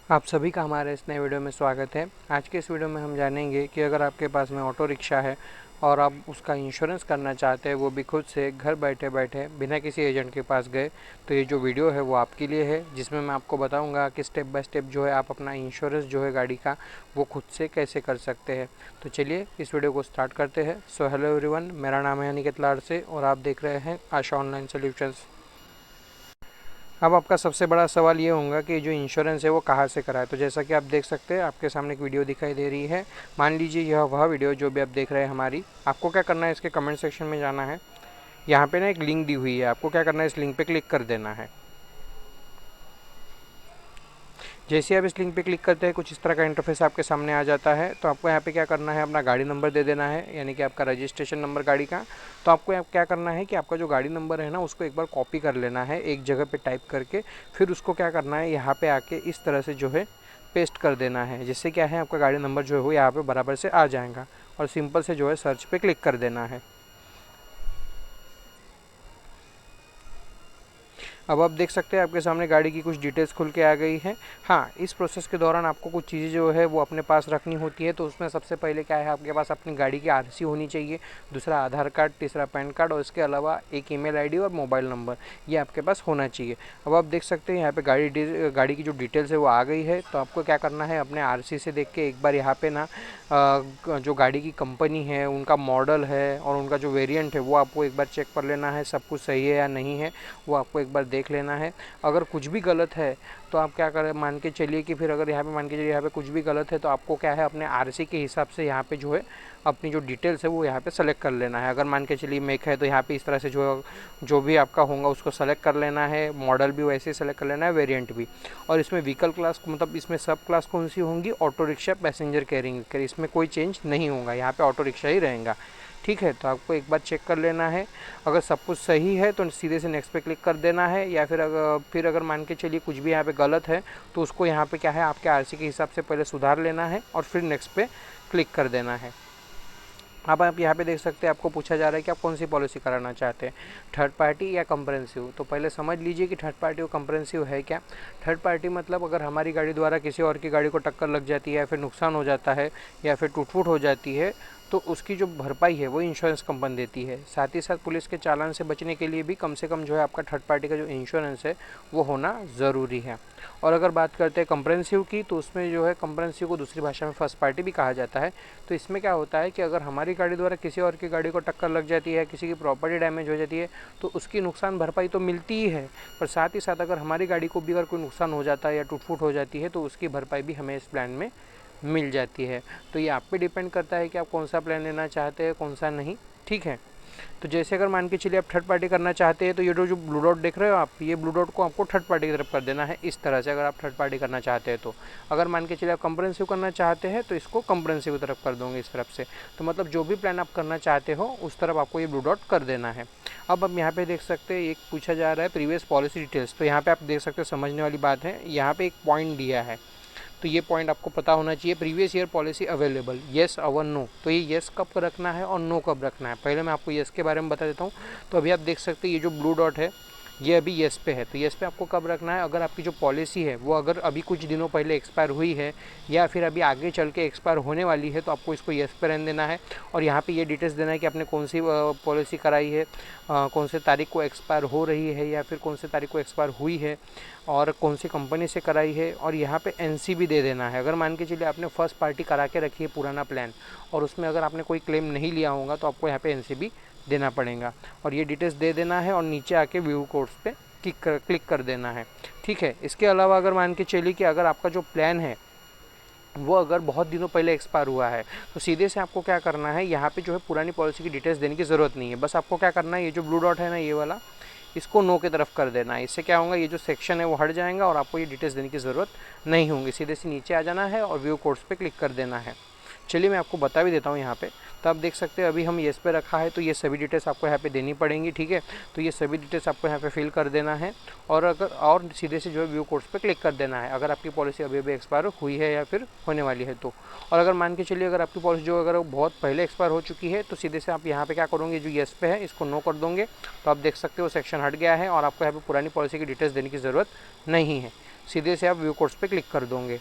आप सभी का हमारे इस नए वीडियो में स्वागत है। आज के इस वीडियो में हम जानेंगे कि अगर आपके पास में ऑटो रिक्शा है और आप उसका इंश्योरेंस करना चाहते हैं, वो भी खुद से घर बैठे बैठे बिना किसी एजेंट के पास गए, तो ये जो वीडियो है वो आपके लिए है, जिसमें मैं आपको बताऊंगा कि स्टेप बाय स्टेप जो है आप अपना इंश्योरेंस जो है गाड़ी का वो खुद से कैसे कर सकते हैं। तो चलिए इस वीडियो को स्टार्ट करते हैं। सो हेलो एवरीवन, मेरा नाम है अनिकेत लाड़से और आप देख रहे हैं आशा ऑनलाइन सोल्यूशंस। अब आपका सबसे बड़ा सवाल ये होगा कि जो इंश्योरेंस है वो कहाँ से कराए। तो जैसा कि आप देख सकते हैं, आपके सामने एक वीडियो दिखाई दे रही है। मान लीजिए यह वह वीडियो जो भी आप देख रहे हैं हमारी। आपको क्या करना है, इसके कमेंट सेक्शन में जाना है। यहाँ पे ना एक लिंक दी हुई है, आपको क्या करना है, इस लिंक पे क्लिक कर देना है। जैसे ही आप इस लिंक पे क्लिक करते हैं, कुछ इस तरह का इंटरफेस आपके सामने आ जाता है। तो आपको यहाँ पे क्या करना है, अपना गाड़ी नंबर दे देना है, यानी कि आपका रजिस्ट्रेशन नंबर गाड़ी का। तो आपको यहाँ क्या करना है कि आपका जो गाड़ी नंबर है ना, उसको एक बार कॉपी कर लेना है एक जगह पे टाइप करके। फिर उसको क्या करना है, यहाँ पे आके इस तरह से जो है पेस्ट कर देना है, जिससे क्या है आपका गाड़ी नंबर जो है वो यहाँ पे बराबर से आ जाएगा। और सिंपल से जो है सर्च पे क्लिक कर देना है। अब आप देख सकते हैं आपके सामने गाड़ी की कुछ डिटेल्स खुल के आ गई है। हाँ, इस प्रोसेस के दौरान आपको कुछ चीज़ें जो है वो अपने पास रखनी होती है। तो उसमें सबसे पहले क्या है, आपके पास अपनी गाड़ी की आरसी होनी चाहिए, दूसरा आधार कार्ड, तीसरा पैन कार्ड और इसके अलावा एक ईमेल आईडी और मोबाइल नंबर, ये आपके पास होना चाहिए। अब आप देख सकते हैं यहाँ पे गाड़ी की जो डिटेल्स है वो आ गई है। तो आपको क्या करना है, अपने आरसी से देख के एक बार यहाँ पे ना जो गाड़ी की कंपनी है, उनका मॉडल है और उनका जो वेरिएंट है वो आपको एक बार चेक कर लेना है, सब कुछ सही है या नहीं है वो आपको एक बार देख लेना है। अगर कुछ भी गलत है तो आप क्या करें, मान के चलिए कि फिर अगर यहाँ पे मान के चलिए यहाँ पे कुछ भी गलत है, तो आपको क्या है अपने आरसी के हिसाब से यहाँ पे जो है अपनी जो डिटेल्स है वो यहाँ पे सेलेक्ट कर लेना है। अगर मान के चलिए मेक है तो यहाँ पे इस तरह से जो भी आपका होगा उसको सेलेक्ट कर लेना है, मॉडल भी वैसे ही सेलेक्ट कर लेना है, वेरिएंट भी। और इसमें व्हीकल क्लास मतलब इसमें सब क्लास कौन सी होंगी, ऑटो रिक्शा, पैसेंजर कैरिंग, इसमें कोई चेंज नहीं होगा, यहाँ पे ऑटो रिक्शा ही रहेगा। ठीक है, तो आपको एक बार चेक कर लेना है। अगर सब कुछ सही है तो सीधे से नेक्स्ट पे क्लिक कर देना है, या फिर अगर मान के चलिए कुछ भी यहाँ पे गलत है तो उसको यहाँ पे क्या है आपके आरसी के हिसाब से पहले सुधार लेना है और फिर नेक्स्ट पे क्लिक कर देना है। अब आप यहाँ पे देख सकते हैं, आपको पूछा जा रहा है कि आप कौन सी पॉलिसी कराना चाहते हैं, थर्ड पार्टी या कंप्रेहेंसिव। तो पहले समझ लीजिए कि थर्ड पार्टी और कंप्रेहेंसिव है क्या। थर्ड पार्टी मतलब अगर हमारी गाड़ी द्वारा किसी और की गाड़ी को टक्कर लग जाती है या फिर नुकसान हो जाता है या फिर टूट फूट हो जाती है, तो उसकी जो भरपाई है वो इंश्योरेंस कंपनी देती है। साथ ही साथ पुलिस के चालान से बचने के लिए भी कम से कम जो है आपका थर्ड पार्टी का जो इंश्योरेंस है वो होना ज़रूरी है। और अगर बात करते हैं कंप्रेहेंसिव की, तो उसमें जो है कंप्रेहेंसिव को दूसरी भाषा में फर्स्ट पार्टी भी कहा जाता है। तो इसमें क्या होता है कि अगर हमारी गाड़ी द्वारा किसी और की गाड़ी को टक्कर लग जाती है, किसी की प्रॉपर्टी डैमेज हो जाती है, तो उसकी नुकसान भरपाई तो मिलती ही है, पर साथ ही साथ अगर हमारी गाड़ी को भी अगर कोई नुकसान हो जाता है या टूट फूट हो जाती है तो उसकी भरपाई भी हमें इस प्लान में मिल जाती है। तो ये आप पे डिपेंड करता है कि आप कौन सा प्लान लेना चाहते हैं, कौन सा नहीं। ठीक है, तो जैसे अगर मान के चलिए आप थर्ड पार्टी करना चाहते हैं, तो ये जो ब्लू डॉट देख रहे हो आप, ये ब्लू डॉट को आपको थर्ड पार्टी की तरफ कर देना है इस तरह से, अगर आप थर्ड पार्टी करना चाहते हैं तो। अगर मान के चलिए आप कंप्रेहेंसिव करना चाहते हैं तो इसको कंप्रेहेंसिव की तरफ कर दोगे इस तरफ से। तो मतलब जो भी प्लान आप करना चाहते हो उस तरफ आपको ये ब्लू डॉट कर देना है। अब हम यहाँ पे देख सकते हैं, एक पूछा जा रहा है प्रीवियस पॉलिसी डिटेल्स। तो यहाँ पे आप देख सकते हैं, समझने वाली बात है, यहाँ पे एक पॉइंट दिया है, तो ये पॉइंट आपको पता होना चाहिए, previous year policy available, yes और नो। तो ये येस कब रखना है और नो कब रखना है, पहले मैं आपको येस के बारे में बता देता हूँ। तो अभी आप देख सकते हैं ये जो ब्लू डॉट है ये अभी येस पे है, तो येस पे आपको कब रखना है, अगर आपकी जो पॉलिसी है वो अगर अभी कुछ दिनों पहले एक्सपायर हुई है या फिर अभी आगे चल के एक्सपायर होने वाली है, तो आपको इसको येस पे रहने देना है। और यहाँ पे ये डिटेल्स देना है कि आपने कौन सी पॉलिसी कराई है, कौन से तारीख को एक्सपायर हो रही है या फिर कौन से तारीख को एक्सपायर हुई है और कौन सी कंपनी से कराई है। और यहाँ पे एनसी भी दे देना है। अगर मान के चलिए आपने फर्स्ट पार्टी करा के रखी है पुराना प्लान और उसमें अगर आपने कोई क्लेम नहीं लिया होगा तो आपको यहाँ पे एनसी भी देना पड़ेगा। और ये डिटेल्स दे देना है और नीचे आके व्यू कोर्स पे क्लिक कर देना है। ठीक है, इसके अलावा अगर मान के चलिए कि अगर आपका जो प्लान है वो अगर बहुत दिनों पहले एक्सपायर हुआ है, तो सीधे से आपको क्या करना है, यहाँ पे जो है पुरानी पॉलिसी की डिटेल्स देने की ज़रूरत नहीं है। बस आपको क्या करना है, ये जो ब्लू डॉट है ना ये वाला, इसको नो की तरफ कर देना है। इससे क्या होगा, ये जो सेक्शन है वो हट जाएगा और आपको ये डिटेल्स देने की ज़रूरत नहीं होगी। सीधे से नीचे आ जाना है और व्यू कोर्स पे क्लिक कर देना है। चलिए मैं आपको बता भी देता हूँ यहाँ पे। तो आप देख सकते हैं अभी हम येस पे रखा है, तो ये सभी डिटेल्स आपको यहाँ पे देनी पड़ेंगी। ठीक है, तो ये सभी डिटेल्स आपको यहाँ पे फिल कर देना है और सीधे से जो है व्यू कोर्स पे क्लिक कर देना है, अगर आपकी पॉलिसी अभी अभी एक्सपायर हुई है या फिर होने वाली है तो। और अगर मान के चलिए अगर आपकी पॉलिसी जो अगर बहुत पहले एक्सपायर हो चुकी है, तो सीधे से आप यहाँ पे क्या करोगे, जो येस पे है इसको नो कर दोगे। तो आप देख सकते हो सेक्शन हट गया है और आपको यहाँ पे पुरानी पॉलिसी की डिटेल्स देने की ज़रूरत नहीं है। सीधे से आप व्यू कोर्स पे क्लिक कर दोगे।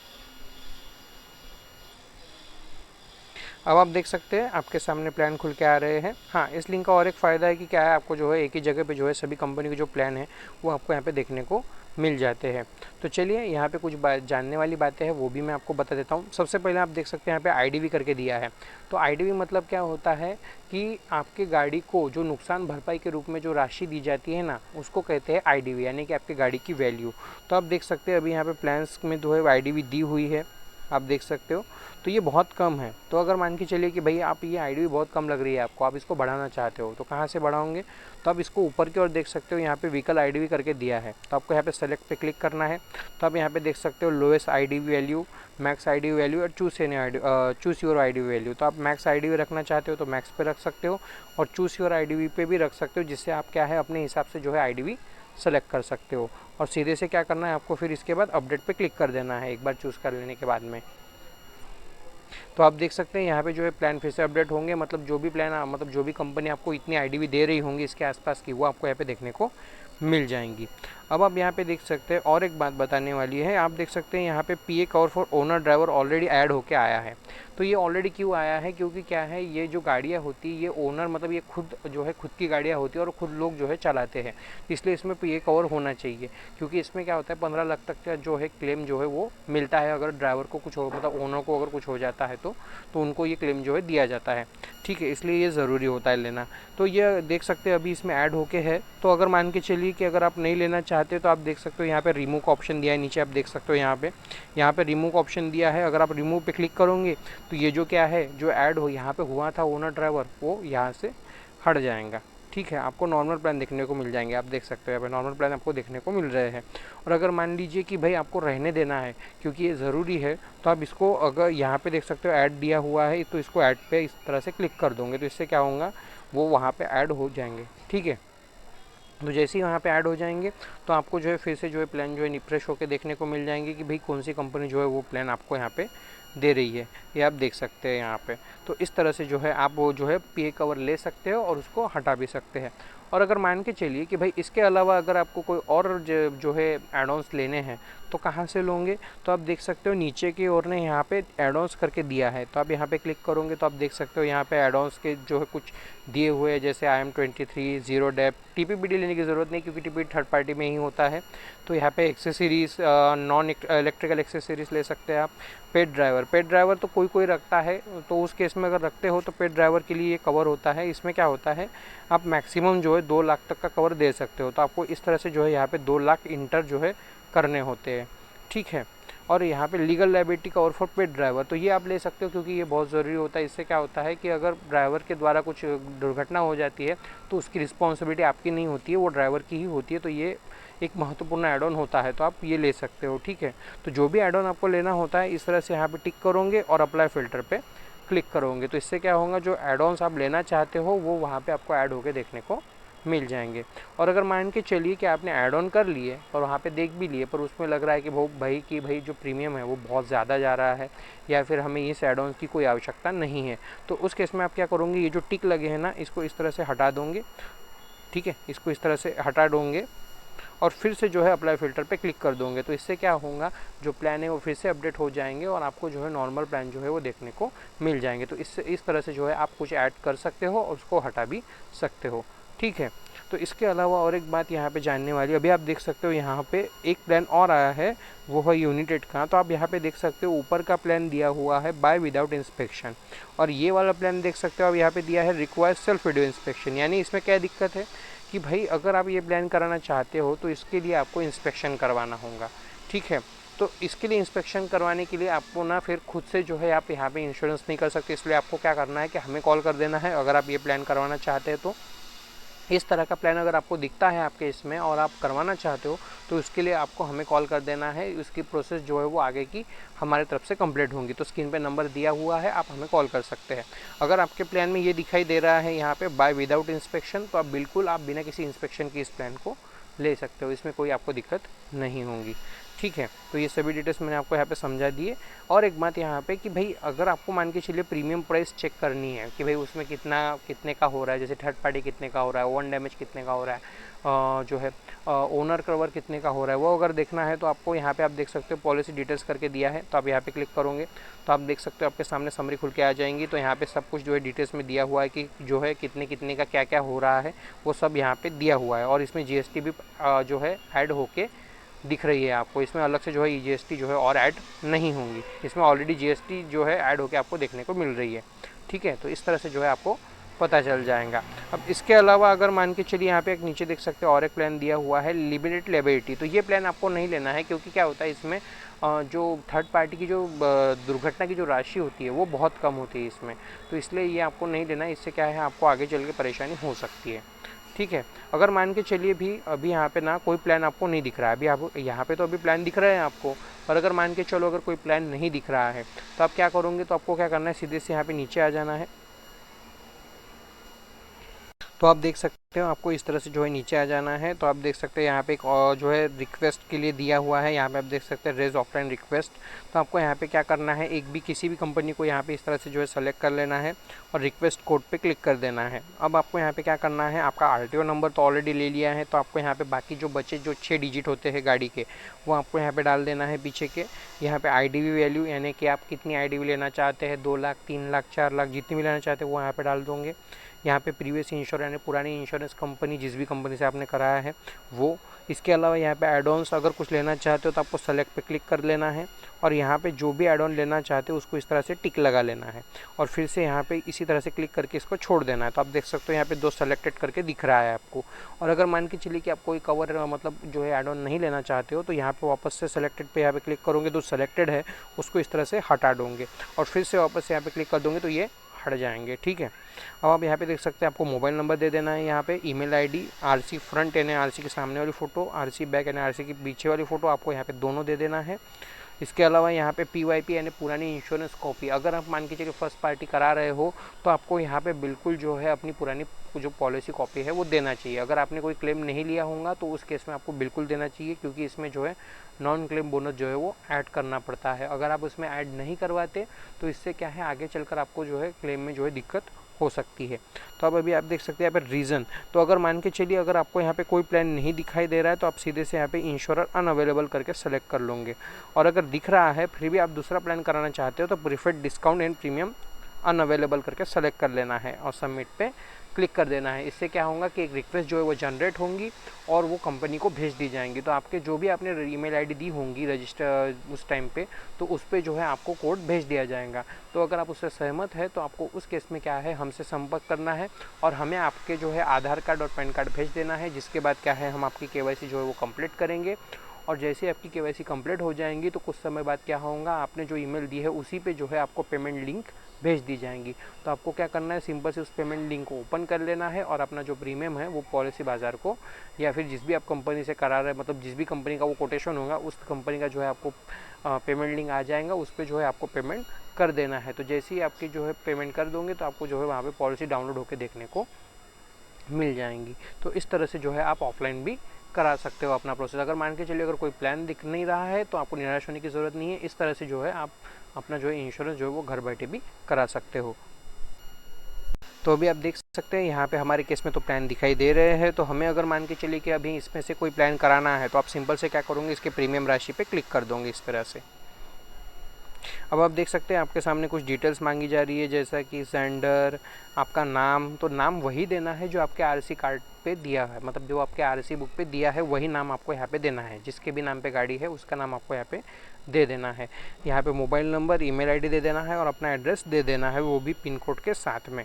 अब आप देख सकते हैं आपके सामने प्लान खुल के आ रहे हैं। हाँ, इस लिंक का और एक फ़ायदा है कि क्या है, आपको जो है एक ही जगह पे जो है सभी कंपनी के जो प्लान है वो आपको यहाँ पे देखने को मिल जाते हैं। तो चलिए यहाँ पे कुछ जानने वाली बातें हैं वो भी मैं आपको बता देता हूँ। सबसे पहले आप देख सकते हैं यहाँ पे आईडीवी करके दिया है। तो आईडीवी मतलब क्या होता है कि आपकी गाड़ी को जो नुकसान भरपाई के रूप में जो राशि दी जाती है ना, उसको कहते हैं आईडीवी, यानी कि आपकी गाड़ी की वैल्यू। तो आप देख सकते हैं अभी यहाँ पे प्लान्स में जो है आईडीवी दी हुई है, आप देख सकते हो। तो ये बहुत कम है। तो अगर मान के चलिए कि भाई आप ये आईडीवी बहुत कम लग रही है आपको, आप इसको बढ़ाना चाहते हो, तो कहाँ से बढ़ाओगे? तो आप इसको ऊपर की ओर देख सकते हो, यहाँ पे व्हीकल आईडीवी करके दिया है। तो आपको यहाँ पे सेलेक्ट पे क्लिक करना है। तो आप यहाँ पे देख सकते हो lowest IDV value, max IDV value और चूज़ योर आईडीवी वैल्यू। तो आप मैक्स आईडीवी रखना चाहते हो तो मैक्स पे रख सकते हो, और चूज़ योर आईडीवी पे भी रख सकते हो, जिससे आप क्या है अपने हिसाब से जो है आईडीवी सेलेक्ट कर सकते हो। और सीधे से क्या करना है आपको, फिर इसके बाद अपडेट पे क्लिक कर देना है एक बार चूज़ कर लेने के बाद में। तो आप देख सकते हैं यहाँ पे जो है प्लान फिर से अपडेट होंगे, मतलब जो भी प्लान मतलब जो भी कंपनी आपको इतनी आईडीवी दे रही होंगी इसके आसपास की, वो आपको यहाँ पे देखने को मिल जाएंगी। अब आप यहाँ पे देख सकते हैं और एक बात बताने वाली है, आप देख सकते हैं यहाँ पे PA cover for owner driver already add होके आया है। तो ये ऑलरेडी क्यों आया है, क्योंकि क्या है, ये जो गाड़ियाँ होती है ये ओनर मतलब ये खुद जो है खुद की गाड़ियाँ होती है और खुद लोग जो है चलाते हैं, इसलिए इसमें पीए कवर होना चाहिए। क्योंकि इसमें क्या होता है 15 लाख तक का जो है क्लेम जो है वो मिलता है, अगर ड्राइवर को कुछ हो मतलब ओनर को अगर कुछ हो जाता है तो उनको ये क्लेम जो है दिया जाता है। ठीक है, इसलिए ये ज़रूरी होता है लेना। तो ये देख सकते हैं अभी इसमें ऐड होके है। तो अगर मान के चलिए कि अगर आप नहीं लेना चाहते तो आप देख सकते हो यहाँ पे रिमूव का ऑप्शन दिया है नीचे, आप देख सकते हो यहाँ पे रिमूव का ऑप्शन दिया है। अगर आप रिमूव पे क्लिक करोगे तो ये जो क्या है, जो ऐड हो यहाँ पे हुआ था ओनर ड्राइवर, वो यहाँ से हट जाएगा। ठीक है, आपको नॉर्मल प्लान देखने को मिल जाएंगे, आप देख सकते हो यहाँ पे नॉर्मल प्लान आपको देखने को मिल रहे हैं। और अगर मान लीजिए कि भाई आपको रहने देना है क्योंकि ये ज़रूरी है, तो आप इसको अगर यहाँ पे देख सकते हो ऐड दिया हुआ है, तो इसको ऐड पे इस तरह से क्लिक कर दोगे तो इससे क्या होगा, वो वहाँ पे ऐड हो जाएंगे। ठीक है, तो जैसे ही वहाँ पे ऐड हो जाएंगे तो आपको जो है फिर से जो है प्लान जो है रिफ्रेश होकर देखने को मिल जाएंगे कि भाई कौन सी कंपनी जो है वो प्लान आपको यहाँ पे दे रही है, ये आप देख सकते हैं यहाँ पे। तो इस तरह से जो है आप वो जो है पीए कवर ले सकते हो और उसको हटा भी सकते हैं। और अगर मान के चलिए कि भाई इसके अलावा अगर आपको कोई और जो है एड ऑन्स लेने हैं तो कहाँ से लोगे, तो आप देख सकते हो नीचे की ओर ने यहाँ पे एड ऑन्स करके दिया है। तो आप यहाँ पे क्लिक करोगे तो आप देख सकते हो यहाँ पे एड ऑन्स के जो है कुछ दिए हुए हैं, जैसे IM23 जीरो डेप। टीपीपीडी लेने की ज़रूरत नहीं क्योंकि टीपीपीडी थर्ड पार्टी में ही होता है। तो यहाँ पे एक्सेसरीज, नॉन इलेक्ट्रिकल एक्सेसरीज ले सकते हैं आप। पेट ड्राइवर तो कोई रखता है, तो उस केस में अगर रखते हो तो पेट ड्राइवर के लिए ये कवर होता है। इसमें क्या होता है, आप मैक्सिमम जो है 2 लाख तक का कवर दे सकते हो। तो आपको इस तरह से जो है यहाँ पे 2 लाख इंटर जो है करने होते हैं। ठीक है, और यहाँ पे legal liability cover for pet driver, तो ये आप ले सकते हो क्योंकि ये बहुत ज़रूरी होता है। इससे क्या होता है कि अगर ड्राइवर के द्वारा कुछ दुर्घटना हो जाती है तो उसकी रिस्पॉन्सिबिलिटी आपकी नहीं होती है, वो ड्राइवर की ही होती है। तो ये एक महत्वपूर्ण एड ऑन होता है, तो आप ये ले सकते हो। ठीक है, तो जो भी एड ऑन आपको लेना होता है इस तरह से यहाँ पे टिक करोगे और अप्लाई फ़िल्टर पे क्लिक करोगे, तो इससे क्या होगा, जो एड ऑन्स आप लेना चाहते हो वो वहाँ पे आपको ऐड होके देखने को मिल जाएंगे। और अगर मान के चलिए कि आपने ऐड ऑन कर लिए और वहाँ पे देख भी लिए, पर उसमें लग रहा है कि भाई जो प्रीमियम है वो बहुत ज़्यादा जा रहा है या फिर हमें इस ऐड ऑन की कोई आवश्यकता नहीं है, तो उस केस में आप क्या करोगे, ये जो टिक लगे हैं ना, इसको इस तरह से हटा दोगे। ठीक है, इसको इस तरह से हटा दोगे और फिर से जो है अप्लाई फ़िल्टर पे क्लिक कर दोगे, तो इससे क्या होगा, जो प्लान है वो फिर से अपडेट हो जाएंगे और आपको जो है नॉर्मल प्लान जो है वो देखने को मिल जाएंगे। तो इससे इस तरह से जो है आप कुछ ऐड कर सकते हो और उसको हटा भी सकते हो। ठीक है, तो इसके अलावा और एक बात यहाँ पे जानने वाली, अभी आप देख सकते हो यहाँ पे एक प्लान और आया है, वो है यूनिटेड का। तो आप यहाँ पे देख सकते हो ऊपर का प्लान दिया हुआ है बाय विदाउट इंस्पेक्शन, और ये वाला प्लान देख सकते हो आप यहाँ पे दिया है रिक्वायर सेल्फ वीडियो इंस्पेक्शन। यानी इसमें क्या दिक्कत है कि भाई अगर आप ये प्लान कराना चाहते हो तो इसके लिए आपको इंस्पेक्शन करवाना होगा। ठीक है, तो इसके लिए इंस्पेक्शन करवाने के लिए आपको ना फिर खुद से जो है आप यहाँ पे इंश्योरेंस नहीं कर सकते, इसलिए आपको क्या करना है कि हमें कॉल कर देना है अगर आप ये प्लान करवाना चाहते हैं। तो इस तरह का प्लान अगर आपको दिखता है आपके इसमें और आप करवाना चाहते हो तो उसके लिए आपको हमें कॉल कर देना है। उसकी प्रोसेस जो है वो आगे की हमारे तरफ से कंप्लीट होंगी। तो स्क्रीन पे नंबर दिया हुआ है, आप हमें कॉल कर सकते हैं। अगर आपके प्लान में ये दिखाई दे रहा है यहाँ पे बाय विदाउट इंस्पेक्शन, तो आप बिल्कुल आप बिना किसी इंस्पेक्शन की इस प्लान को ले सकते हो, इसमें कोई आपको दिक्कत नहीं होगी। ठीक है। तो ये सभी डिटेल्स मैंने आपको यहाँ पे समझा दिए। और एक बात यहाँ पे कि भाई अगर आपको मान के चलिए प्रीमियम प्राइस चेक करनी है कि भाई उसमें कितने का हो रहा है, जैसे थर्ड पार्टी कितने का हो रहा है, ओवन डैमेज कितने का हो रहा है, जो है ओनर कवर कितने का हो रहा है, वो अगर देखना है तो आपको यहाँ पे आप देख सकते हो पॉलिसी डिटेल्स करके दिया है। तो आप यहाँ पे क्लिक करोगे तो आप देख सकते हो आपके सामने समरी खुल के आ जाएंगी। तो यहाँ पे सब कुछ जो है डिटेल्स में दिया हुआ है कि जो है कितने कितने का क्या क्या हो रहा है, वो सब यहाँ पे दिया हुआ है। और इसमें जीएसटी भी जो है ऐड होके दिख रही है आपको। इसमें अलग से जो है जीएसटी जो है और ऐड नहीं होंगी, इसमें ऑलरेडी जीएसटी जो है ऐड होके आपको देखने को मिल रही है। ठीक है, तो इस तरह से जो है आपको पता चल जाएगा। अब इसके अलावा अगर मान के चलिए यहाँ पे एक नीचे देख सकते हो और एक प्लान दिया हुआ है लिमिटेड लायबिलिटी। तो ये प्लान आपको नहीं लेना है, क्योंकि क्या होता है इसमें जो थर्ड पार्टी की जो दुर्घटना की जो राशि होती है वो बहुत कम होती है इसमें। तो इसलिए ये आपको नहीं लेना है, इससे क्या है आपको आगे चल के परेशानी हो सकती है। ठीक है, अगर मान के चलिए भी अभी यहाँ पे ना कोई प्लान आपको नहीं दिख रहा है, अभी आप यहाँ पे तो अभी प्लान दिख रहे हैं आपको, पर अगर मान के चलो अगर कोई प्लान नहीं दिख रहा है तो आप क्या करोगे, तो आपको क्या करना है, सीधे से यहाँ पे नीचे आ जाना है। तो आप देख सकते हो आपको इस तरह से जो है नीचे आ जाना है। तो आप देख सकते हैं यहाँ पे एक जो है रिक्वेस्ट के लिए दिया हुआ है, यहाँ पे आप देख सकते हैं रेज ऑफलाइन रिक्वेस्ट। तो आपको यहाँ पे क्या करना है, एक भी किसी भी कंपनी को यहाँ पे इस तरह से जो है सेलेक्ट कर लेना है और रिक्वेस्ट कोड पे क्लिक कर देना है। अब आपको यहाँ पे क्या करना है, आपका आरटीओ नंबर तो ऑलरेडी ले लिया है, तो आपको यहाँ पे बाकी जो बचे जो 6 डिजिट होते हैं गाड़ी के, वो आपको यहाँ पे डाल देना है पीछे के। यहाँ पे IDV वैल्यू, यानी कि आप कितनी IDV लेना चाहते हैं, 2 लाख 3 लाख 4 लाख जितनी भी लेना चाहते हैं वो यहाँ पे डाल दोगे। यहाँ पे प्रीवियस इंश्योरेंस यानी पुरानी इंश्योरेंस कंपनी जिस भी कंपनी से आपने कराया है वो। इसके अलावा यहाँ पे एड ऑन्स अगर कुछ लेना चाहते हो तो आपको सेलेक्ट पे क्लिक कर लेना है और यहाँ पे जो भी एड ऑन लेना चाहते हो उसको इस तरह से टिक लगा लेना है और फिर से यहाँ पे इसी तरह से क्लिक करके इसको छोड़ देना है। तो आप देख सकते हो यहाँ पे 2 सेलेक्टेड करके दिख रहा है आपको। और अगर मान के चलिए कि आप कोई कवर मतलब जो है एड ऑन नहीं लेना चाहते हो तो यहाँ पे वापस से सेलेक्टेड पे यहाँ पे क्लिक करोगे तो सेलेक्टेड है उसको इस तरह से हटा दोगे और फिर से वापस यहाँ पे क्लिक कर दोगे तो ये हट जाएंगे। ठीक है, अब आप यहाँ पे देख सकते हैं आपको मोबाइल नंबर दे देना है, यहाँ पे ईमेल आईडी, आरसी फ्रंट यानी आरसी के सामने वाली फ़ोटो, आरसी बैक यानी आरसी के पीछे वाली फ़ोटो आपको यहाँ पे दोनों दे देना है। इसके अलावा यहाँ पे पीवाईपी यानी पुरानी इंश्योरेंस कॉपी, अगर आप मान के चलिए फर्स्ट पार्टी करा रहे हो तो आपको यहाँ पे बिल्कुल जो है अपनी पुरानी जो पॉलिसी कॉपी है वो देना चाहिए। अगर आपने कोई क्लेम नहीं लिया होगा तो उस केस में आपको बिल्कुल देना चाहिए, क्योंकि इसमें जो है नॉन क्लेम बोनस जो है वो ऐड करना पड़ता है। अगर आप उसमें ऐड नहीं करवाते तो इससे क्या है आगे चलकर आपको जो है क्लेम में जो है दिक्कत हो सकती है। तो अब अभी आप देख सकते हैं यहाँ पे रीज़न, तो अगर मान के चलिए अगर आपको यहाँ पे कोई प्लान नहीं दिखाई दे रहा है तो आप सीधे से यहाँ पे इंश्योरर अनअवेलेबल करके सेलेक्ट कर लोगे। और अगर दिख रहा है फिर भी आप दूसरा प्लान कराना चाहते हो तो preferred discount and premium unavailable करके सेलेक्ट कर लेना है और सबमिट पे क्लिक कर देना है। इससे क्या होगा कि एक रिक्वेस्ट जो है वो जनरेट होंगी और वो कंपनी को भेज दी जाएंगी। तो आपके जो भी आपने ईमेल आईडी दी होंगी रजिस्टर उस टाइम पे, तो उस पर जो है आपको कोड भेज दिया जाएगा। तो अगर आप उससे सहमत है तो आपको उस केस में क्या है हमसे संपर्क करना है और हमें आपके जो है आधार कार्ड और पैन कार्ड भेज देना है, जिसके बाद क्या है हम आपकी KYC जो है वो कंप्लीट करेंगे। और जैसे आपकी KYC कंप्लीट हो जाएंगी तो कुछ समय बाद क्या होगा, आपने जो ईमेल दी है उसी पे जो है आपको पेमेंट लिंक भेज दी जाएंगी। तो आपको क्या करना है, सिंपल से उस पेमेंट लिंक को ओपन कर लेना है और अपना जो प्रीमियम है वो पॉलिसी बाजार को या फिर जिस भी आप कंपनी से करा रहे हैं, मतलब जिस भी कंपनी का वो कोटेशन होगा उस कंपनी का जो है आपको पेमेंट लिंक आ जाएगा, उस पर जो है आपको पेमेंट कर देना है। तो जैसे ही आपकी जो है पेमेंट कर दोगे तो आपको जो है वहाँ पर पॉलिसी डाउनलोड होकर देखने को मिल जाएंगी। तो इस तरह से जो है आप ऑफलाइन भी करा सकते हो अपना प्रोसेस। अगर मान के चलिए अगर कोई प्लान दिख नहीं रहा है तो आपको निराश होने की ज़रूरत नहीं है। इस तरह से जो है आप अपना जो है इंश्योरेंस जो है वो घर बैठे भी करा सकते हो। तो अभी आप देख सकते हैं यहाँ पे हमारे केस में तो प्लान दिखाई दे रहे हैं। तो हमें अगर मान के चलिए कि अभी इसमें से कोई प्लान कराना है तो आप सिंपल से क्या करोगे, इसके प्रीमियम राशि पे क्लिक कर दोगे इस तरह से। अब आप देख सकते हैं आपके सामने कुछ डिटेल्स मांगी जा रही है, जैसा कि सेंडर, आपका नाम। तो नाम वही देना है जो आपके आरसी कार्ड पे दिया है, मतलब जो आपके आरसी बुक पे दिया है वही नाम आपको यहाँ पे देना है। जिसके भी नाम पे गाड़ी है उसका नाम आपको यहाँ पे दे देना है। यहाँ पे मोबाइल नंबर, ईमेल आईडी दे देना है और अपना एड्रेस दे देना है, वो भी पिन कोड के साथ में।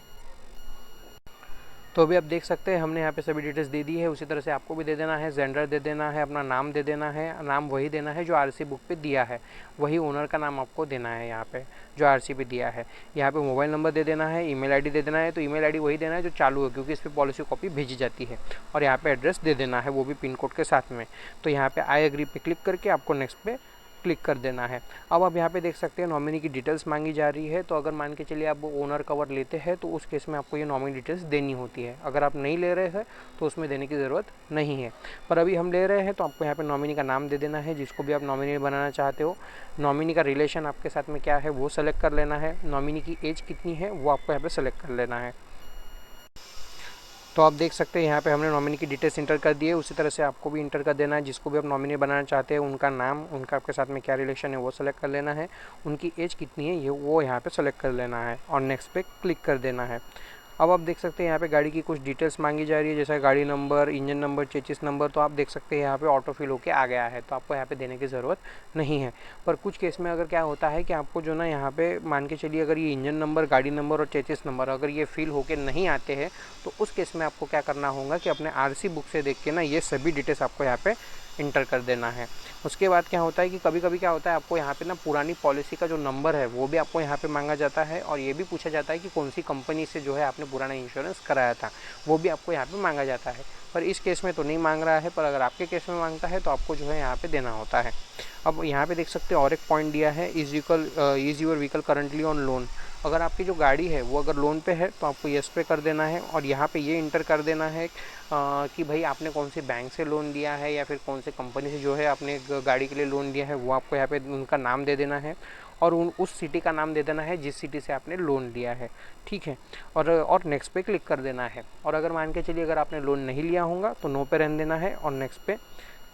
तो अभी आप देख सकते हैं हमने यहाँ पे सभी डिटेल्स दे दी है, उसी तरह से आपको भी दे देना है। जेंडर दे देना है, अपना नाम दे देना है, नाम वही देना है जो आरसी बुक पे दिया है, वही ओनर का नाम आपको देना है यहाँ पे जो आरसी पे दिया है। यहाँ पे मोबाइल नंबर दे देना है, ईमेल आईडी दे देना है, तो ईमेल आईडी वही देना है जो चालू है क्योंकि इस पर पॉलिसी कॉपी भेजी जाती है। और यहाँ पे एड्रेस दे देना है, वो भी पिन कोड के साथ में। तो यहाँ पे आई एग्री पे क्लिक करके आपको नेक्स्ट पे क्लिक कर देना है। अब आप यहाँ पे देख सकते हैं नॉमिनी की डिटेल्स मांगी जा रही है। तो अगर मान के चलिए आप ओनर कवर लेते हैं तो उस केस में आपको ये नॉमिनी डिटेल्स देनी होती है। अगर आप नहीं ले रहे हैं तो उसमें देने की ज़रूरत नहीं है, पर अभी हम ले रहे हैं तो आपको यहाँ पे नॉमिनी का नाम दे देना है जिसको भी आप नॉमिनी बनाना चाहते हो। नॉमिनी का रिलेशन आपके साथ में क्या है वो सेलेक्ट कर लेना है। नॉमिनी की एज कितनी है वो आपको यहाँ पे सेलेक्ट कर लेना है। तो आप देख सकते हैं यहाँ पे हमने नॉमिनी की डिटेल्स इंटर कर दी है। उसी तरह से आपको भी इंटर कर देना है। जिसको भी आप नॉमिनी बनाना चाहते हैं उनका नाम, उनका आपके साथ में क्या रिलेशन है वो सेलेक्ट कर लेना है। उनकी एज कितनी है ये वो यहाँ पे सेलेक्ट कर लेना है और नेक्स्ट पे क्लिक कर देना है। अब आप देख सकते हैं यहाँ पे गाड़ी की कुछ डिटेल्स मांगी जा रही है, जैसा गाड़ी number, engine number, chassis number. तो आप देख सकते हैं यहाँ पे ऑटो फिल होके आ गया है, तो आपको यहाँ पे देने की ज़रूरत नहीं है। पर कुछ केस में अगर क्या होता है कि आपको जो ना यहाँ पे मान के चलिए अगर ये इंजन नंबर, गाड़ी नंबर और चेसिस नंबर अगर ये फिल होके नहीं आते हैं तो उस केस में आपको क्या करना होगा कि अपने आरसी बुक से देख के ना ये सभी डिटेल्स आपको यहाँ पे इंटर कर देना है। उसके बाद क्या होता है कि कभी कभी क्या होता है आपको यहाँ पे ना पुरानी पॉलिसी का जो नंबर है वो भी आपको यहाँ पे मांगा जाता है और ये भी पूछा जाता है कि कौन सी कंपनी से जो है आपने पुराना इंश्योरेंस कराया था, वो भी आपको यहाँ पे मांगा जाता है। पर इस केस में तो नहीं मांग रहा है, पर अगर आपके केस में मांगता है तो आपको जो है यहाँ पे देना होता है। अब यहाँ पे देख सकते हैं और एक पॉइंट दिया है, is your vehicle currently on loan. अगर आपकी जो गाड़ी है वो अगर लोन पे है तो आपको येस पे कर देना है और यहाँ पे ये इंटर कर देना है कि भाई आपने कौन सी बैंक से लोन लिया है या फिर कौन सी कंपनी से जो है आपने गाड़ी के लिए लोन लिया है वो आपको यहाँ पे उनका नाम दे देना है और उस सिटी का नाम दे देना है जिस सिटी से आपने लोन लिया है। ठीक है, और नेक्स्ट पे क्लिक कर देना है। और अगर मान के चलिए अगर आपने लोन नहीं लिया होगा तो नो पे रहने देना है और नेक्स्ट पे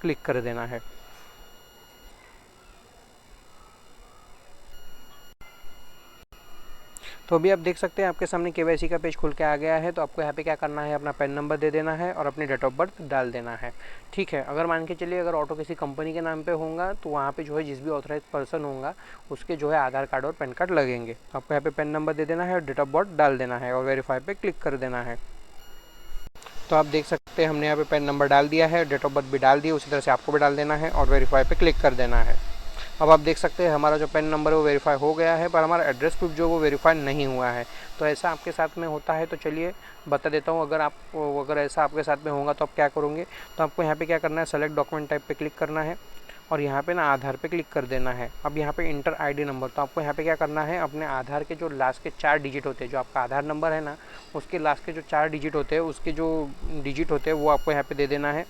क्लिक कर देना है। तो अभी आप देख सकते हैं आपके सामने केवाईसी का पेज खुल के आ गया है। तो आपको यहाँ पे क्या करना है, अपना पैन नंबर दे देना है और अपनी डेट ऑफ बर्थ डाल देना है। ठीक है, अगर मान के चलिए अगर ऑटो किसी कंपनी के नाम पे होगा तो वहाँ पे जो है जिस भी ऑथराइज पर्सन होगा उसके जो है आधार कार्ड और पैन कार्ड लगेंगे। आपको यहाँ पे पैन नंबर दे देना है और डेट ऑफ बर्थ डाल देना है और वेरीफाई पे क्लिक कर देना है। तो आप देख सकते हैं हमने यहाँ पे पैन नंबर डाल दिया है, डेट ऑफ बर्थ भी डाल दी, उसी तरह से आपको भी डाल देना है और वेरीफाई पे क्लिक कर देना है। अब आप देख सकते हैं हमारा जो पैन नंबर है वो वेरीफाई हो गया है, पर हमारा एड्रेस प्रूफ जो वो वेरीफाई नहीं हुआ है। तो ऐसा आपके साथ में होता है तो चलिए बता देता हूँ। अगर ऐसा आपके साथ में होगा तो आप क्या करोगे, तो आपको यहाँ पे क्या करना है, सेलेक्ट डॉक्यूमेंट टाइप पे क्लिक करना है और यहाँ पे ना आधार पे क्लिक कर देना है। अब यहाँ पे इंटर आईडी नंबर, तो आपको यहाँ पे क्या करना है, अपने आधार के जो लास्ट के 4 डिजिट होते हैं, जो आपका आधार नंबर है ना उसके लास्ट के जो 4 डिजिट होते हैं उसके जो डिजिट होते हैं वो आपको यहाँ पे दे देना है।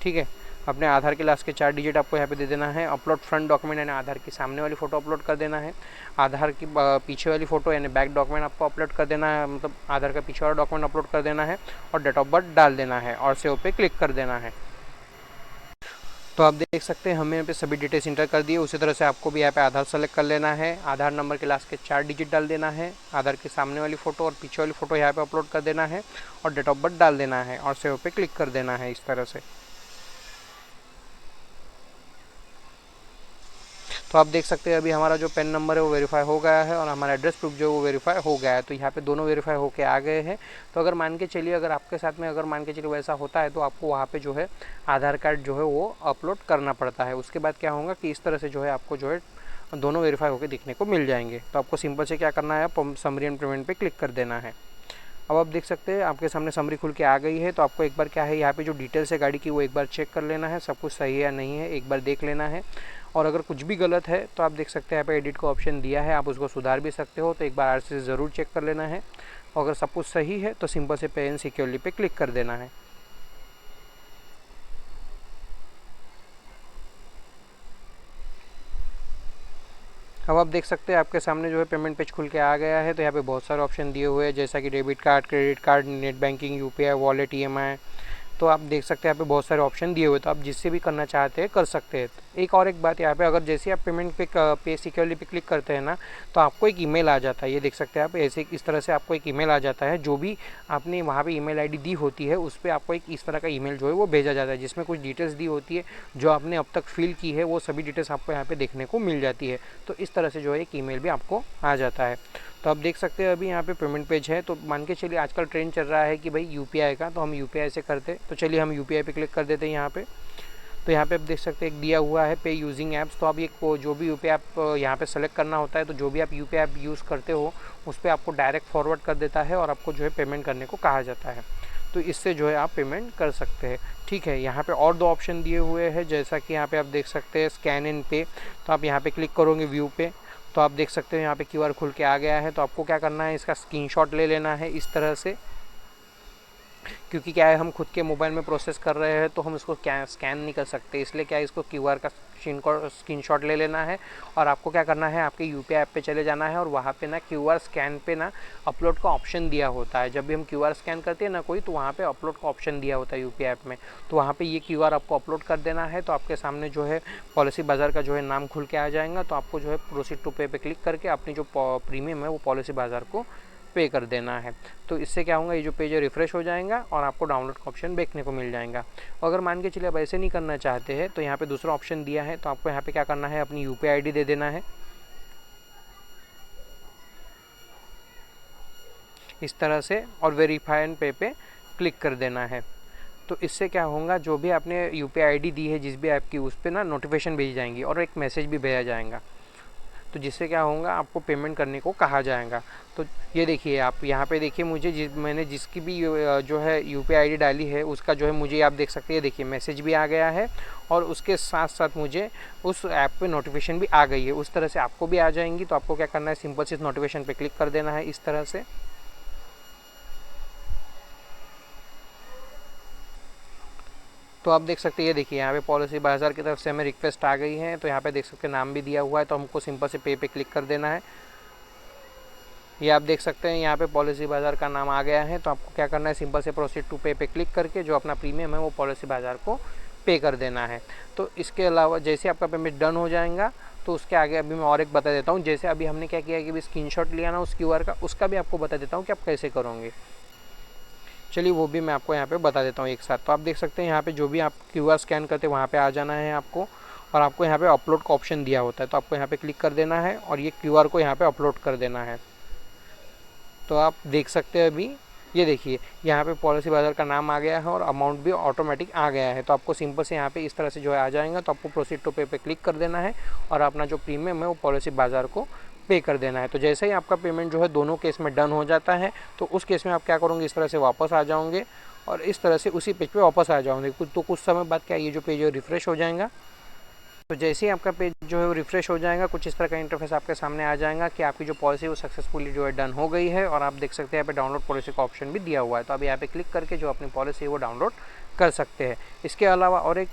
ठीक है, अपने आधार के लास्ट के 4 डिजिट आपको यहाँ पे दे देना है। अपलोड फ्रंट डॉक्यूमेंट यानी आधार की सामने वाली फ़ोटो अपलोड कर देना है। आधार की पीछे वाली फ़ोटो यानी बैक डॉक्यूमेंट आपको अपलोड कर देना है, मतलब आधार का पीछे वाला डॉक्यूमेंट अपलोड कर देना है और डेट ऑफ बर्थ डाल देना है और सेव पे क्लिक कर देना है। तो आप देख सकते हैं हमें यहाँ पे सभी डिटेल्स इंटर कर दिए। उसी तरह से आपको भी यहाँ पे आधार सेलेक्ट कर लेना है, आधार नंबर के लास्ट के 4 डिजिट डाल देना है, आधार के सामने वाली फ़ोटो और पीछे वाली फ़ोटो यहाँ पे अपलोड कर देना है और डेट ऑफ बर्थ डाल देना है और सेव पे क्लिक कर देना है इस तरह से। तो आप देख सकते हैं अभी हमारा जो पैन नंबर है वो वेरीफाई हो गया है और हमारा एड्रेस प्रूफ जो है वो वेरीफाई हो गया है। तो यहाँ पे दोनों वेरीफाई होके आ गए हैं। तो अगर मान के चलिए अगर आपके साथ में अगर मान के चलिए वैसा होता है तो आपको वहाँ पे जो है आधार कार्ड जो है वो अपलोड करना पड़ता है। उसके बाद क्या होगा कि इस तरह से जो है आपको जो है दोनों वेरीफाई होकर दिखने को मिल जाएंगे। तो आपको सिंपल से क्या करना है, समरी एंड पेमेंट पर क्लिक कर देना है। अब आप देख सकते हैं आपके सामने समरी खुल के आ गई है। तो आपको एक बार क्या है यहाँ पे जो डिटेल्स है गाड़ी की वो एक बार चेक कर लेना है, सब कुछ सही है या नहीं है एक बार देख लेना है। और अगर कुछ भी गलत है तो आप देख सकते हैं यहाँ पे एडिट का ऑप्शन दिया है, आप उसको सुधार भी सकते हो। तो एक बार आरसी से ज़रूर चेक कर लेना है और अगर सब कुछ सही है तो सिंपल से पे एंड सिक्योरली पे क्लिक कर देना है। अब आप देख सकते हैं आपके सामने जो है पेमेंट पेज खुल के आ गया है। तो यहाँ पे बहुत सारे ऑप्शन दिए हुए हैं जैसा कि debit card, credit card, net banking, UPI, wallet, EMI. तो आप देख सकते हैं यहाँ पे बहुत सारे ऑप्शन दिए हुए, तो आप जिससे भी करना चाहते हैं कर सकते हैं। एक और एक बात यहाँ पे, अगर जैसे आप पेमेंट पे सिक्योरली पे क्लिक करते हैं ना तो आपको एक ईमेल आ जाता है। ये देख सकते हैं आप, ऐसे इस तरह से आपको एक ईमेल आ जाता है। जो भी आपने वहाँ पे ईमेल आईडी दी होती है उस पर आपको एक इस तरह का ईमेल जो है वो भेजा जाता है जिसमें कुछ डिटेल्स दी होती है जो आपने अब तक फिल की है, वो सभी डिटेल्स आपको यहाँ पे देखने को मिल जाती है। तो इस तरह से जो है एक ईमेल भी आपको आ जाता है। तो आप देख सकते हैं अभी यहाँ पे पेमेंट पेज है। तो मान के चलिए आजकल ट्रेंड चल रहा है कि भाई यूपीआई का, तो हम यूपीआई से करते, तो चलिए हम यूपीआई पे क्लिक कर देते हैं यहाँ पे। तो यहाँ पे आप देख सकते हैं एक दिया हुआ है पे यूजिंग ऐप्स। तो आप ये जो भी यूपीआई आप यहाँ पे सेलेक्ट करना होता है, तो जो भी आप यूपीआई ऐप यूज़ करते हो उस पर आपको डायरेक्ट फॉरवर्ड कर देता है और आपको जो है पेमेंट करने को कहा जाता है। तो इससे जो है आप पेमेंट कर सकते हैं। ठीक है, यहाँ पे और 2 ऑप्शन दिए हुए हैं, जैसा कि यहाँ पे आप देख सकते हैं स्कैन एंड पे। तो आप यहाँ पे क्लिक करोगे व्यू पे, तो आप देख सकते हैं यहाँ पे QR खुल के आ गया है। तो आपको क्या करना है, इसका स्क्रीनशॉट ले लेना है इस तरह से, क्योंकि क्या है हम खुद के मोबाइल में प्रोसेस कर रहे हैं तो हम इसको क्या स्कैन नहीं कर सकते, इसलिए क्या है इसको QR का स्क्रीनशॉट ले लेना है। और आपको क्या करना है, आपके UPI ऐप पे चले जाना है और वहाँ पे ना QR स्कैन पे ना अपलोड का ऑप्शन दिया होता है। जब भी हम QR स्कैन करते हैं ना कोई, तो वहाँ पे अपलोड का ऑप्शन दिया होता है UPI ऐप में, तो वहाँ पे ये QR आपको अपलोड कर देना है। तो आपके सामने जो है पॉलिसी बाज़ार का जो है नाम खुल के आ जाएगा। तो आपको जो है प्रोसीड टू पे क्लिक करके अपनी जो प्रीमियम है वो पॉलिसी बाज़ार को पे कर देना है। तो इससे क्या होगा, ये जो पेज है रिफ़्रेश हो जाएगा और आपको डाउनलोड का ऑप्शन देखने को मिल जाएगा। अगर मान के चलिए आप ऐसे नहीं करना चाहते हैं तो यहाँ पे दूसरा ऑप्शन दिया है, तो आपको यहाँ पे क्या करना है, अपनी UPI ID दे देना है इस तरह से, और वेरीफाई एंड पे क्लिक कर देना है। तो इससे क्या होगा, जो भी आपने UPI ID दी है जिस भी ऐप की, उस पर ना नोटिफिकेशन भेजी जाएंगी और एक मैसेज भी भेजा जाएगा। तो जिससे क्या होगा, आपको पेमेंट करने को कहा जाएगा। तो ये देखिए, आप यहाँ पे देखिए, मुझे मैंने जिसकी भी जो है UPI ID डाली है उसका जो है मुझे आप देख सकते हैं, देखिए मैसेज भी आ गया है और उसके साथ साथ मुझे उस ऐप पे नोटिफिकेशन भी आ गई है। उस तरह से आपको भी आ जाएंगी। तो आपको क्या करना है, सिंपल से इस नोटिफिकेशन पे क्लिक कर देना है इस तरह से। तो आप देख सकते हैं, ये देखिए यहाँ पे पॉलिसी बाज़ार की तरफ से हमें रिक्वेस्ट आ गई है। तो यहाँ पे देख सकते हैं नाम भी दिया हुआ है, तो हमको सिंपल से पे क्लिक कर देना है। ये आप देख सकते हैं यहाँ पे पॉलिसी बाज़ार का नाम आ गया है। तो आपको क्या करना है, सिंपल से प्रोसीड टू पे क्लिक करके जो अपना प्रीमियम है वो पॉलिसी बाज़ार को पे कर देना है। तो इसके अलावा जैसे आपका पेमेंट डन हो जाएगा, तो उसके आगे अभी मैं और एक बता देता हूँ। जैसे अभी हमने क्या किया कि अभी स्क्रीनशॉट लिया ना उस QR का, उसका भी आपको बता देता हूँ कि आप कैसे करोगे। चलिए वो भी मैं आपको यहाँ पे बता देता हूँ एक साथ। तो आप देख सकते हैं यहाँ पे जो भी आप QR स्कैन करते हैं वहाँ पे आ जाना है आपको, और आपको यहाँ पे अपलोड का ऑप्शन दिया होता है। तो आपको यहाँ पे क्लिक कर देना है और ये QR को यहाँ पे अपलोड कर देना है। तो आप देख सकते हैं अभी ये देखिए यहाँ पे पॉलिसी बाज़ार का नाम आ गया है और अमाउंट भी ऑटोमेटिक आ गया है। तो आपको सिंपल से यहाँ पे इस तरह से जो है आ जाएगा। तो आपको प्रोसीड टू पे क्लिक कर देना है और अपना जो प्रीमियम है वो पॉलिसी बाज़ार को पे कर देना है। तो जैसे ही आपका पेमेंट जो है दोनों केस में डन हो जाता है, तो उस केस में आप क्या करोगे, इस तरह से वापस आ जाओगे और इस तरह से उसी पेज पे वापस आ जाओगे। तो कुछ समय बाद क्या ये जो पेज है रिफ़्रेश हो जाएगा। तो जैसे ही आपका पेज जो है वो रिफ़्रेश हो जाएगा, कुछ इस तरह का इंटरफेस आपके सामने आ जाएगा कि आपकी जो पॉलिसी वो सक्सेसफुली जो है डन हो गई है। और आप देख सकते हैं यहाँ पे डाउनलोड पॉलिसी का ऑप्शन भी दिया हुआ है। तो आप यहाँ पे क्लिक करके जो अपनी पॉलिसी है वो डाउनलोड कर सकते हैं। इसके अलावा और एक,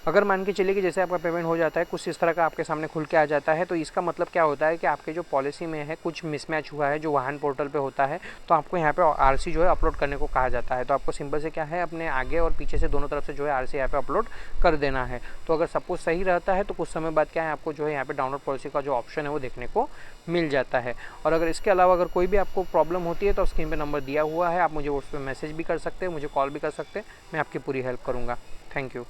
अगर मान के चलिए कि जैसे आपका पेमेंट हो जाता है, कुछ इस तरह का आपके सामने खुल के आ जाता है, तो इसका मतलब क्या होता है कि आपके जो पॉलिसी में है कुछ मिसमैच हुआ है जो वाहन पोर्टल पे होता है। तो आपको यहाँ पे RC जो है अपलोड करने को कहा जाता है। तो आपको सिंपल से क्या है, अपने आगे और पीछे से दोनों तरफ से जो है RC यहाँ पे अपलोड कर देना है। तो अगर सपोज सही रहता है तो कुछ समय बाद क्या है, आपको जो है यहाँ पे डाउनलोड पॉलिसी का जो ऑप्शन है वो देखने को मिल जाता है। और अगर इसके अलावा अगर कोई भी आपको प्रॉब्लम होती है तो स्क्रीन पर नंबर दिया हुआ है, आप मुझे उस पर मैसेज भी कर सकते हैं, मुझे कॉल भी कर सकते हैं, मैं आपकी पूरी हेल्प करूँगा। Thank you.